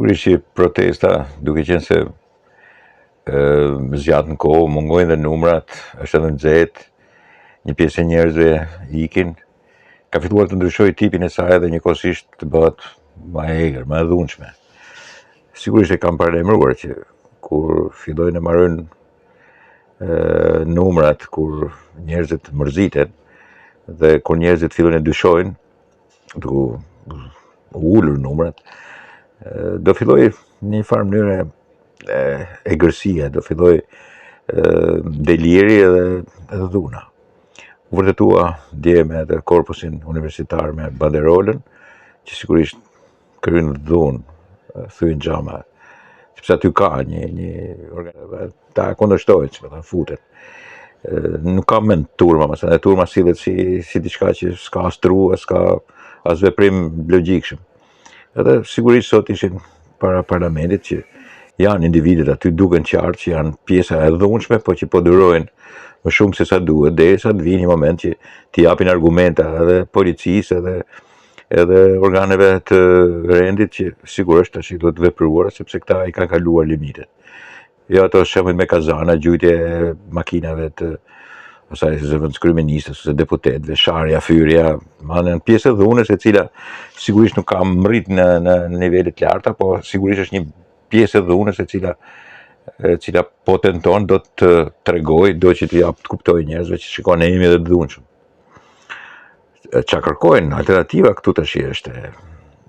Sigurisht që protesta, duke qenë se zgjatë në kohë, mungojnë dhe numrat, është edhe nxehtë, një pjesë e njerëzve ikin, ka filluar të ndryshojë tipin e saj dhe njëkohësisht të bëhet më e egër, më e dhunshme. Sigurisht e kam paralajmëruar që kur fillojnë të marrën numrat, kur njerëzit mërziten dhe kur njerëzit fillojnë të dyshojnë, duke ulur numrat, do filloj në një farë mënyrë egërsie, do filloj deliri edhe dhuna. U vërtetua dje me atë korpusin universitar me banderolën, që sigurisht kryen dhunë, thyen xhama, sepse aty ka një ta kundërshtojnë, që me futen. Nuk ka mend turma, e turma sillet si diçka që s'ka as tru, s'ka as veprim logjikshëm. Edhe sigurisht sot ishin para parlamentit që janë individet aty, duken qartë që janë pjesa e dhunshme, po që po durojnë më shumë se sa duhet, derisa të vijë një moment që t'i japin argumenta edhe policisë edhe organeve të rendit që sigurisht tash do të vepruar, sepse këta i kanë kaluar limitet. Jo ato shembuj me kazana, gjujtje e makinave të asaj zëvendëskryeministës ose deputetëve, sharja, fyrja, janë pjesë e dhunës e cila sigurisht nuk ka mrit në nivele të larta, po sigurisht është një pjesë e dhunës e cila po tenton do të tregoj, do që të jap të kuptojë njerëzve që shikon ne jemi edhe të dhunshëm. Çka kërkojnë, alternativa këtu tash është,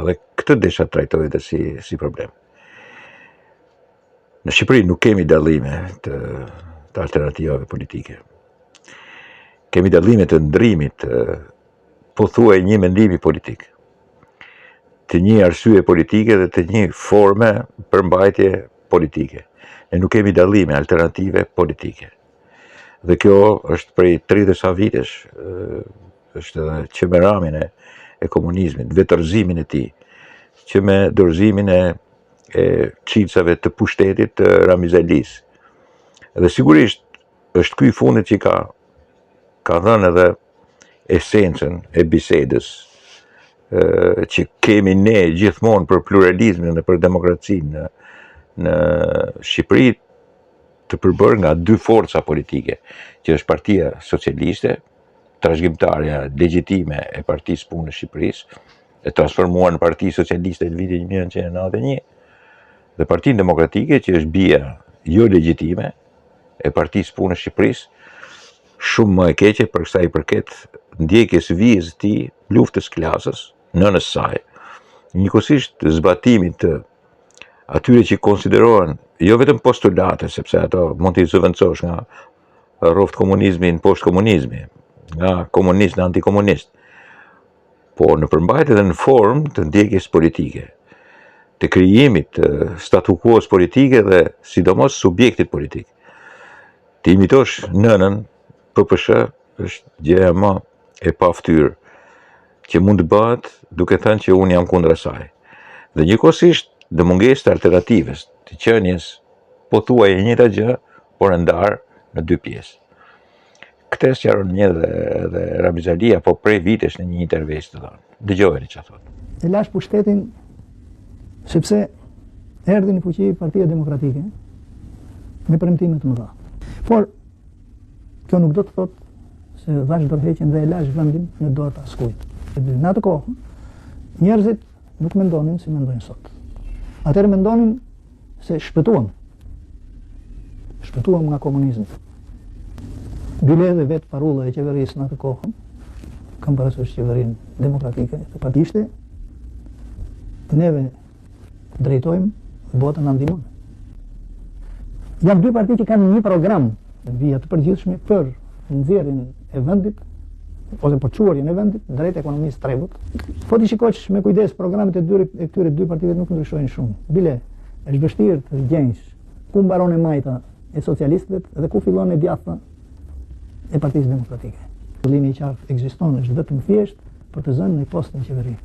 edhe këtë desha trajtoj edhe si problem. Në Shqipëri nuk kemi dallime të alternativave politike. Kemi dallime të ndrimit, pothuaj një mendimi politik, të një arsye politike dhe të një forme përmbajtje politike. Ne nuk kemi dallime alternative politike. Dhe kjo është prej 30 sa vitesh, është edhe që me ramin e komunizmit, vetërzimin e tij, që me dorëzimin e çilcave të pushtetit të Ramizalis. Dhe sigurisht është ky fundit që ka dhënë edhe esencën e bisedës që kemi ne gjithmonë për pluralizmin dhe për demokracinë në Shqipëri, të përbërë nga dy forca politike, që është Partia Socialiste, trashëgimtarja legjitime e Partisë Punës Shqipërisë, e transformuar në Parti Socialiste në vitin 1991, dhe Partinë Demokratike, që është bija jo legjitime e Partisë Punës Shqipërisë, shumë më e keqe për sa i përket ndjekjes vijës të luftës klasës, nënës saj, njëkohësisht zbatimit të atyre që konsiderohen jo vetëm postulate, sepse ato mund t'i zëvendësosh nga rroft komunizmi në poshtë komunizmi, nga komunist në antikomunist, po në përmbajtje dhe në formë të ndjekjes politike, të krijimit të statu quo-s politike dhe sidomos subjektit politik. Të imitosh nënën, PPSH është gjëja më e paftyrë që mund të bëhet duke thënë që unë jam kundër asaj. Dhe njëkohësisht dhe mungesë të alternativës, të qenies pothuaj e njëjta gjë, por e ndarë në dy pjesë. Këtë sqaron një dhe Ramizalia, po prej vitesh në një intervistë të dhënë. Dëgjojeni çfarë thotë. E lash pushtetin sepse erdhi në fuqi Partia Demokratike me premtime të mëdha. Por kjo nuk do të thotë se dhash dorëheqjen dhe e lash vendin në dorë të askujt. Në atë kohë, njerëzit nuk mendonin si mendojnë sot. Atëherë mendonin se shpëtuam nga komunizmi. Bile dhe vetë parulla e qeverisë në atë kohë, kam parasysh qeverinë demokratike, të patishte, neve drejtojmë, botën na ndihmon. Janë dy parti që kanë një program vija të përgjithshme për nxjerrjen e vendit ose për çuarjen e vendit drejt ekonomisë tregut. Po ti shikosh me kujdes programet e këtyre dy partive nuk ndryshojnë shumë. Bile është vështirë të gjenjësh ku mbaron e majta e socialistëve dhe ku fillon e djathta e Partisë Demokratike. Qëllimi i qartë ekziston, është vetëm thjesht për të zënë në postë në qeveri.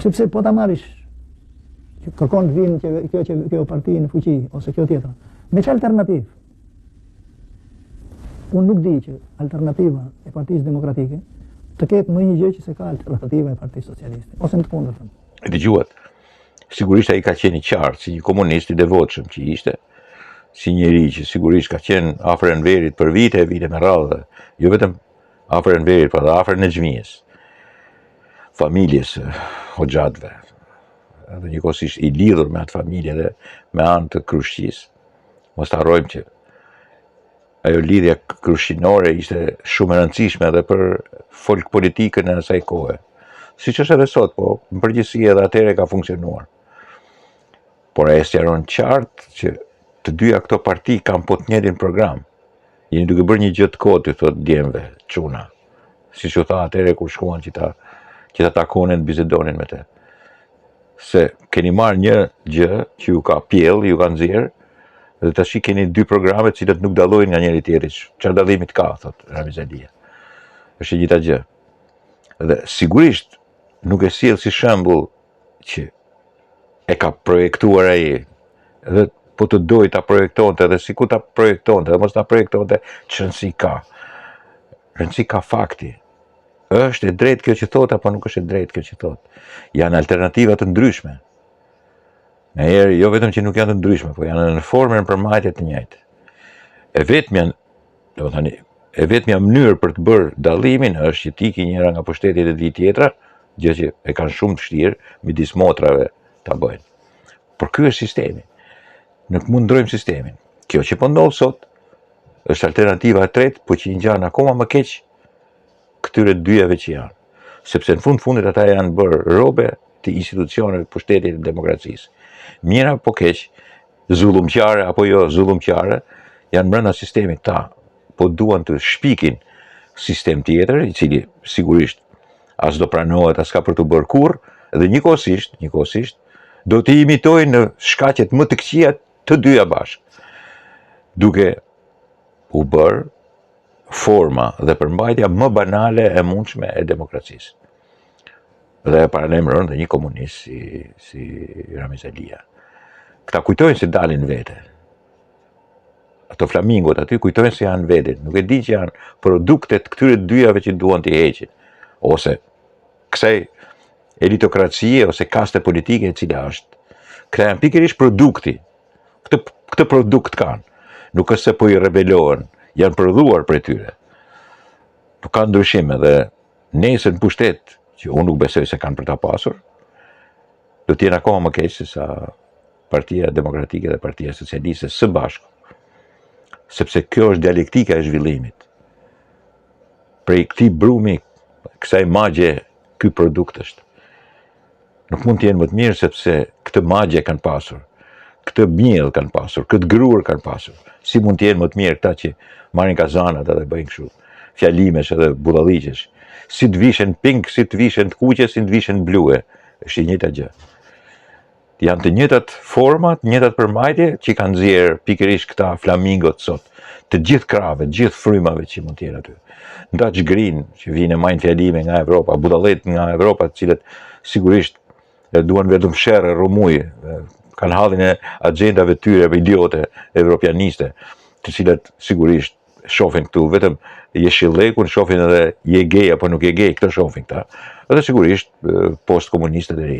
Sepse po ta marrish që kërkon të vinë kjo parti në fuqi ose kjo tjetra, me çfarë alternativë? Unë nuk di që alternativa e Partisë Demokratike të ketë më një gjë që se ka alternativa e Partisë Socialiste, ose në të kundërtën. Dëgjuat, Sigurisht ai ka qenë i qartë, si një komunist i devotshëm që ishte, si njeri që sigurisht ka qenë afër Enverit për vite me radhë, jo vetëm afër Enverit, por edhe afër Nexhmijës, familjes hoxhatëve, edhe njëkohësisht i lidhur me atë familje dhe me anë të Krushqisë. Mos të harrojmë që ajo lidhja krushqinore ishte shumë e rëndësishme edhe për folk politikën e asaj kohe. Siç është edhe sot, po në përgjithësi edhe atëherë ka funksionuar. Por ai sqaron qartë që të dyja këto parti kanë po të njëjtin program. Jeni duke bërë një gjë të kotë, thotë djemve, çuna. Siç u tha atëherë kur shkuan që ta takonin, bisedonin me të. Se keni marrë një gjë që ju ka pjell, ju ka nxjerr, dhe tash keni dy programe të cilët nuk dallojnë nga njëri tjetri. Çfarë dallimi ka, thotë Ramiz Alia. Është e njëjta gjë. Dhe sigurisht nuk e sjell si shembull që e ka projektuar ai, dhe po të doj ta projektonte, dhe sikur ta projektonte, dhe mos ta projektonte, çrëndsi ka. Rëndësi ka fakti. Është e drejtë kjo që thot, apo nuk është e drejtë kjo që thot? Janë alternativa të ndryshme. Njëherë, jo vetëm që nuk janë të ndryshme, po janë në formën përmbajtje të njëjtë. E vetmja mënyrë për të bërë dallimin është që t'i njëra nga pushtetit e vi tjetra, gjë që e kanë shumë të vështirë midis motrave ta bëjnë. Por ky është sistemi. Nuk mund ndrojmë sistemin. Kjo që po ndodh sot është alternativa e tretë, po që i ngjan akoma më keq këtyre dyjave që janë. Sepse në fundit ata janë bërë robe të institucioneve të pushtetit të demokracisë. Mira po keq, zullumqare apo jo zullumqare, janë brenda sistemit ta, po duan të shpikin sistem tjetër, i cili sigurisht as do pranohet, as ka për të bërë kurrë, dhe njëkohësisht do të imitojnë në shkaqet më të këqija të dyja bashkë, duke u bërë forma dhe përmbajtja më banale e mundshme e demokracisë. Dhe paralajmëron dhe një komunist si Ramiz Alia. Këta kujtojnë se dalin vete. Ato flamingot aty kujtojnë se janë vete. Nuk e di që janë produktet këtyre dyjave që duan t'i heqin. Ose kësaj elitokracie ose kaste politike e cila është. Këta janë pikërisht produkti. Këtë produkt kanë. Nuk është se po i rebelohen, janë prodhuar për tyre. Nuk ka ndryshime dhe nesër në pushtet, që unë nuk besoj se kanë për ta pasur, do t'jenë akoma më keq se sa Partia Demokratike dhe Partia Socialiste së bashku. Sepse kjo është dialektika e zhvillimit. Prej këtij brumi, kësaj magje, ky produkt është. Nuk mund të jenë më të mirë sepse këtë magje kanë pasur, këtë miell kanë pasur, këtë grur kanë pasur. Si mund të jenë më të mirë këta që marrin kazanat edhe bëjnë kështu, fjalimesh edhe budalliqesh. Si të vishen pink, si të vishen të kuqe, si të vishen blue. Është e njëjta gjë. Janë të njëjtat format, të njëjtat përmbajtje që kanë nxjerrë pikërisht këta flamingot sot. Të gjithë krave, të gjithë frymave që mund të jenë aty. Dutch Green që vinë majnë fjalime nga Evropa, budallet nga Evropa, të cilët sigurisht duan vetëm sherrë, rrumuj, kanë hallin e agjendave tyre idiote evropianiste, të cilat sigurisht shohin këtu vetëm jeshillekun, shohin edhe je gay apo nuk je gay, këto shohin këta. Edhe sigurisht post-komunistët e ri.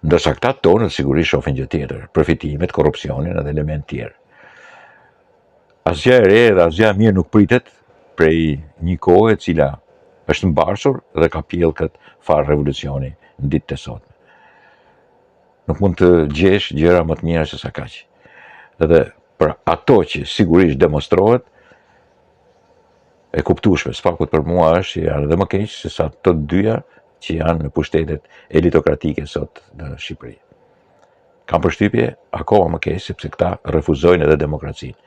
Ndërsa këta tonët sigurisht shohin gjë tjetër, përfitimet, korrupsionin edhe element tjerë. Asgjë e re dhe asgjë e mirë nuk pritet prej një kohe e cila është mbarsur dhe ka pjell këtë farë revolucioni në ditët e sotme. Nuk mund të gjesh gjëra më të mira se sa kaq. Edhe për ato që sigurisht demonstrohet, e kuptueshme, s'fakut për mua është që janë edhe më keq se sa të dyja që janë në pushtetet elitokratike sot në Shqipëri. Kam përshtypje akoma më keq sepse këta refuzojnë edhe demokracinë.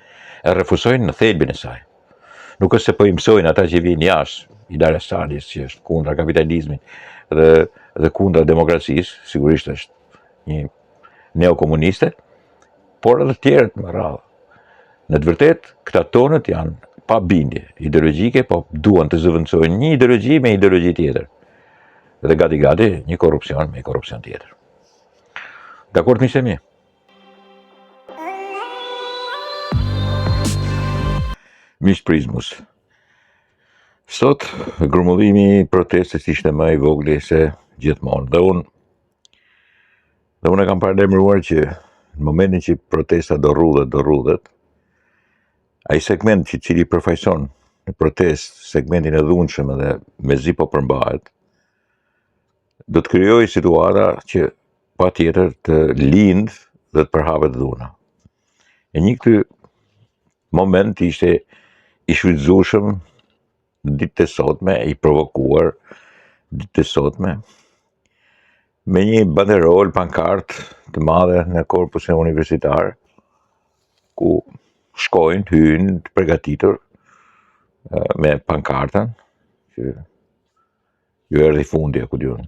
E refuzojnë në thelbin e saj. Nuk është se po i mësojnë ata që vinë jashtë, Ilaria Salis që është kundra kapitalizmit dhe kundra demokracisë, sigurisht është një neokomuniste, por edhe tjerët më radhë. Në të vërtetë, këta tonët janë pa bindje ideologjike, po duan të zëvendësojnë një ideologji me ideologji tjetër. Dhe gati një korrupsion me korrupsion tjetër. Dakord, miqtë e mi? Miq Prizmus. Sot grumullimi i protestës ishte më i vogël se gjithmonë dhe unë Dhe unë kam paralajmëruar që në momentin që protesta do rrudhet, ai segment që cili përfaqëson në protest segmentin e dhunshëm dhe mezi po përmbahet, do të krijojë situata që patjetër të lindë dhe të përhapet dhuna. E një këtë moment ishte i shfrytzueshëm në ditët e sotme, i provokuar ditët e sotme, me një banderol, pankart të madhe në korpusin universitar, ku shkojnë, hynë, të përgatitur, me pankartën, që ju erdhi fundi, ku diun.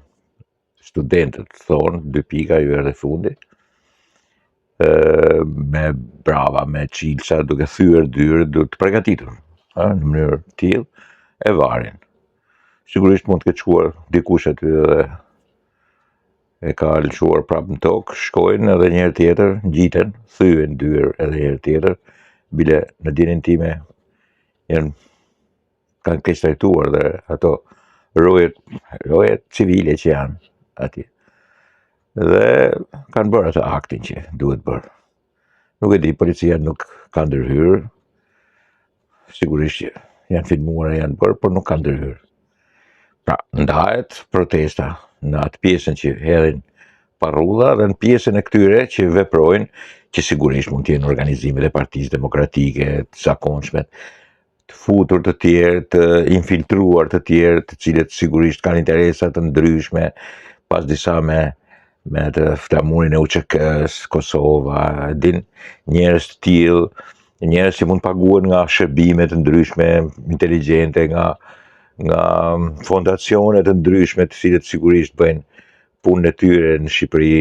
Studentët thonë, 2 pika, ju erdhi fundi, me brava, me çilsa, duke thyer dyrë, duke të përgatitur, në mënyrë tillë, e varin. Sigurisht mund të ketë shkuar dikush aty dhe e ka lëshuar prapë në tokë, shkojnë edhe një herë tjetër, ngjiten, thyen dyrë edhe një herë tjetër, bile në dinin time kanë keq trajtuar dhe ato rojet civile që janë atje. Dhe kanë bërë atë aktin që duhet bërë. Nuk e di, policia nuk ka ndërhyrë, sigurisht që janë filmuar e janë bërë, por nuk ka ndërhyrë. Pra, ndahet protesta në atë pjesën që hedhin pa rrudha dhe në pjesën e këtyre që veprojnë, që sigurisht mund të jenë organizimet e Partisë Demokratike, të zakonshme, të futur të tjerë, të infiltruar të tjerë, të cilët sigurisht kanë interesa të ndryshme, pas disa me të flamurin e UÇK-s, Kosova, din njerëz të tillë, njerëz që mund paguhen nga shërbime të ndryshme, inteligjente, nga fondacione të ndryshme, të cilët sigurisht bëjnë punën e tyre në Shqipëri,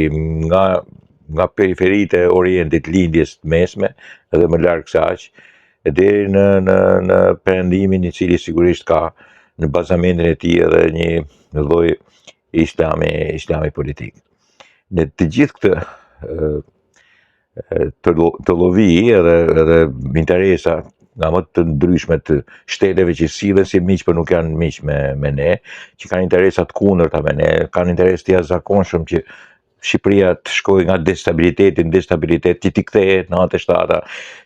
nga periferitë e Orientit, lindjes mesme, edhe më larg se aq, deri në perëndimin i cili sigurisht ka në bazamentin e tij edhe një lloj islami politik. Në të gjithë këtë të llovi edhe interesa nga më të ndryshme të shteteve që sillen si miq, por nuk janë miq me ne, që kanë interesa të kundërta me ne, kanë interes të jashtëzakonshëm që Shqipëria të shkojë nga destabiliteti në destabilitet, që t'i kthehet në 97-a,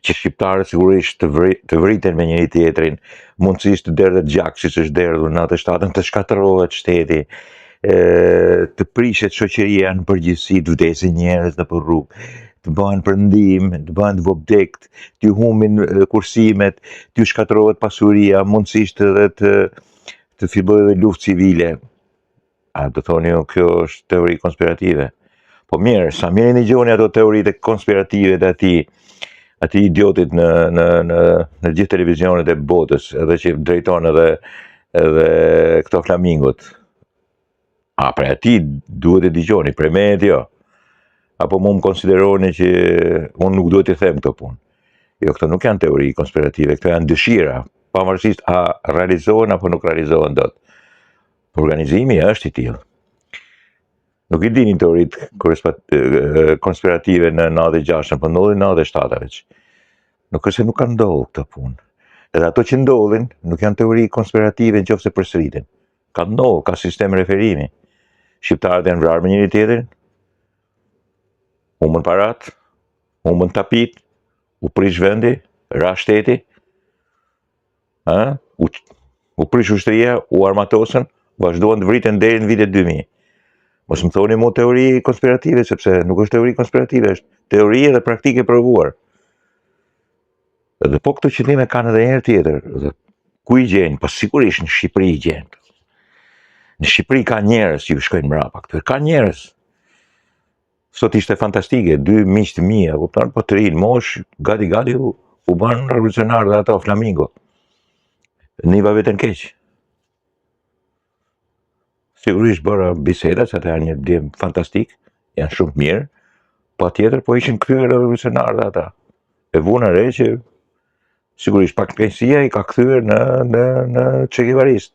që shqiptarët sigurisht të vriten me njëri tjetrin, mundësisht të derdhet gjak, siç është derdhur në 97-ën, të shkatërrohet shteti, të prishet shoqëria në përgjithësi, të vdesin njerëz nëpër rrugë, të bëhen përndim, të bëhen vobdekt, të humbin kursimet, të shkatërrohet pasuria, mundësisht edhe të fillojë edhe luftë civile. A do thoni ju kjo është teori konspirative? Po mirë, sa mirë dëgjoni ato teoritë konspirative të atij idiotit në gjithë televizionet e botës, edhe që drejton edhe këto flamingot. A, prej atij duhet të dëgjoni, prej meje jo. Apo mu më konsideroni që unë nuk duhet të them këto punë. Jo, këto nuk janë teori konspirative, këto janë dëshira, pavarësisht a realizohen apo nuk realizohen dot. Organizimi është i tillë. Nuk i dini teoritë konspirative në 96-ën, po ndodhin në 97-a veç. Nuk është se nuk kanë ndodhur këto punë. Edhe ato që ndodhin nuk janë teori konspirative nëse përsëriten. Ka ndodhur, ka sistem referimi. Shqiptarët janë vrarë me njëri tjetrin, humbën parat, humbën tapit, u prish vendi, ra shteti, u prish ushtria, u armatosën, vazhduan të vriten deri në vitet 2000. Mos më thoni mu teori konspirative, sepse nuk është teori konspirative, është teori dhe praktike provuar. Edhe po këto qëllime kanë edhe herë tjetër, dhe ku i gjenë? Po sigurisht në Shqipëri i gjenë. Në Shqipëri ka njerëz që ju shkojnë mrapa këtu, ka njerëz. Sot ishte fantastike, 2 miq të mia, kupton, po të rinë mosh, gati u bën revolucionar dhe ato flamingo. Niva veten keq. Sigurisht bëra biseda, se ata janë një djem fantastik, janë shumë mirë, patjetër, po ishin kthyer revolucionar dhe ata. E vuna re që sigurisht pak keqësia i ka kthyer në çekevarist.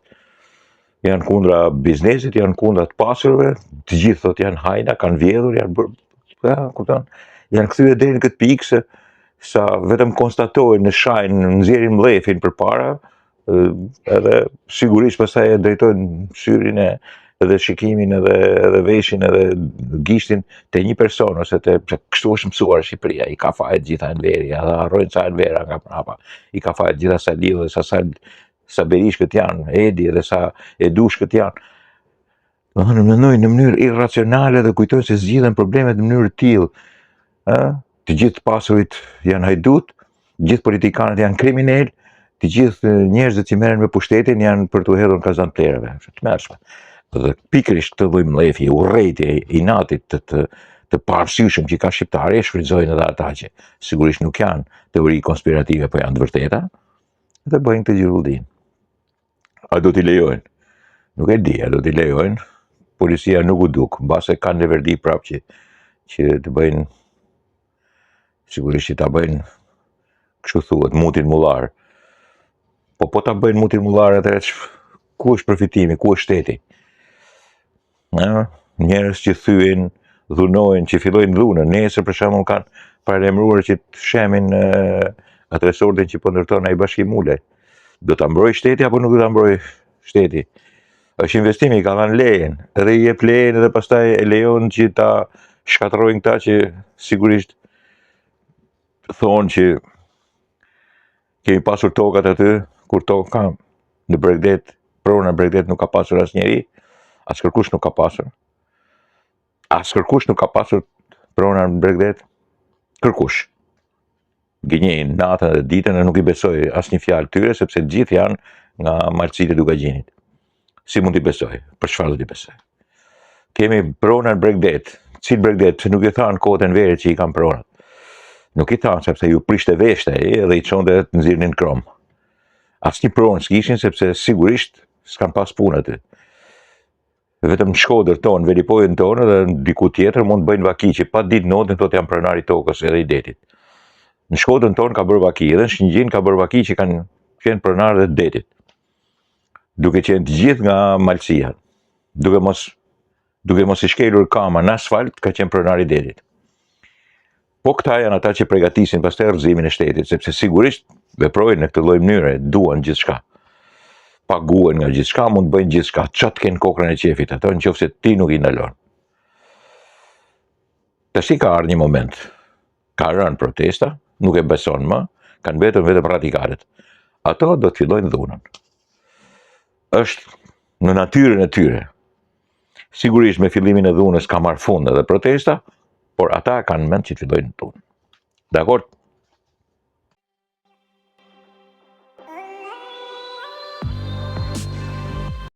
Janë kundra biznesit, janë kundra të pasurve, të gjithë thot janë hajna, kanë vjedhur, janë bërë, kupton, janë kthyer deri në këtë pikë se sa vetëm konstatojnë në shajnë, nxjerrin mllefin përpara, edhe sigurisht pastaj e drejtojnë syrin e edhe shikimin edhe veshin edhe gishtin të një person ose të kështu është mësuar Shqipëria, i ka fajt gjitha në veri, edhe harrojnë sa në vera nga prapa, i ka fajt gjitha sa lidhë, sa berishkët janë, edi edhe sa edushkët janë. Në mënyrë irracionale dhe kujtojnë se zgjidhen problemet në mënyrë tillë. Të gjithë pasurit janë hajdut, të gjithë politikanët janë kriminal, të gjithë njerëzit që merren me pushtetin janë për t'u hedhur në kazan plerave. Të mërshme. Dhe pikërisht këtë lloj mlefi, urrejtje, inatit të parësyeshëm që ka shqiptarë, e shfrytëzojnë edhe ata që sigurisht nuk janë teori konspirative, po janë të vërteta, dhe bëjnë këtë gjirulldin. A do t'i lejojnë? Nuk e di, a do t'i lejojnë? Policia nuk u duk, mbase kanë në verdi prapë që të bëjnë, sigurisht që ta bëjnë, kështu thuhet, mutin mullar. Po ta bëjnë mutin mullar, atëherë ku është përfitimi, ku është shteti? Njerëz që thyen, dhunojnë, që fillojnë dhunën, nesër për shembull kanë paralajmëruar që të shemin atë resortin që po ndërton ai bashkim ulaj. Do ta mbrojë shteti apo nuk do ta mbrojë shteti? Është investimi, ka dhënë lejen, edhe i jep lejen edhe pastaj e lejon që ta shkatërrojnë këta që sigurisht thonë që kemi pasur tokat aty, kur tokë ka në Bregdet, prona Bregdet nuk ka pasur asnjëri, askërkush nuk ka pasur. Askërkush nuk ka pasur prona në Bregdet, kërkush. Gënjejnë natën dhe ditën e nuk i besoj asnjë fjalë tyre, sepse gjithë janë nga malësitë e Dugagjinit. Si mund t'i besoj? Për çfarë do t'i besoj? Kemi prona në Bregdet, cilë Bregdet, se nuk i thanë kotën verit që i kanë pronat. Nuk i thanë sepse ju prishte veshte edhe i çonte të nxirrnin krom. Asnjë pronë s'kishin sepse sigurisht s'kan pas punë aty. Vetëm në Shkodër tonë, Velipojën tonë dhe diku tjetër mund të bëjnë vaki që pa ditë notën thotë janë pronari tokës edhe i detit. Në Shkodrën tonë ka bërë vaki, edhe në Shëngjin ka bërë vaki që kanë qenë pronarë dhe detit. Duke qenë të gjithë nga malësia, duke mos i shkelur kama në asfalt, ka qenë pronari detit. Po këta janë ata që përgatisin pastaj rrëzimin e shtetit, sepse sigurisht veprojnë në këtë lloj mënyre, duan gjithçka. Paguhen nga gjithçka, mund të bëjnë gjithçka, çat kanë kokrën e qefit, ato nëse ti nuk i ndalon. Tash ka ardhur një moment. Ka rënë protesta, nuk e beson më, kanë mbetur vetëm radikalet. Ato do të fillojnë dhunën. Është në natyrën e tyre. Sigurisht me fillimin e dhunës ka marrë fund edhe protesta, por ata kanë mend që të fillojnë dhunë. Dakor?